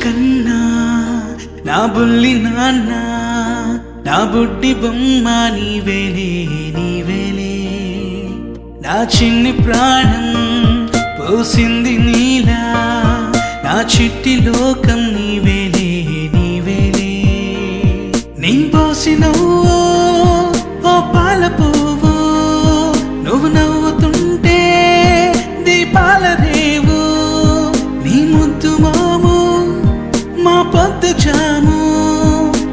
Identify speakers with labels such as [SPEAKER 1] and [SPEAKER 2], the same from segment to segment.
[SPEAKER 1] కన్నా నా బుల్లి నాన్న నా బుడ్డి బొమ్మ నీవేలే నీవేలే నా చిన్ని ప్రాణం పోసింది నీలా నా చిట్టి లోకం నీవేలే నీవేలే నీ పోసినవో ఓ పాల పువ్వు నువ్వు నవ్వుతుంటే దీపాల రేవు నీ ముద్దు మాము మా పొద్దు జాము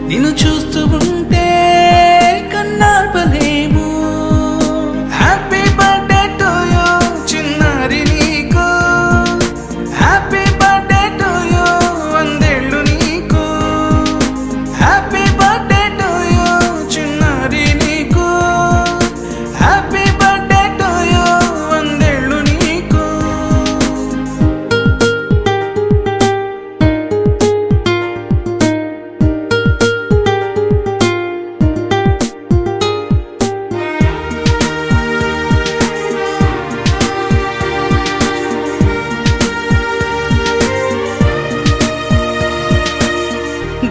[SPEAKER 1] నిన్ను చూస్తూ ఉంటే కన్నార్పలేము హ్యాపీ బర్త్డే టు యూ చిన్నారి నీకు హ్యాపీ బర్త్డే టు యూ వందేళ్ళు నీకు హ్యాపీ బర్త్డే టు యూ చిన్నారి నీకు హ్యాపీ బర్త్డే టు యూ వందేళ్ళు నీకు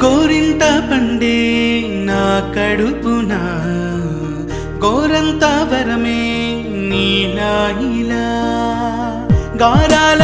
[SPEAKER 1] గోరింట పండే నా కడుపున గోరంత వరమే నీలా ఇలా గారాల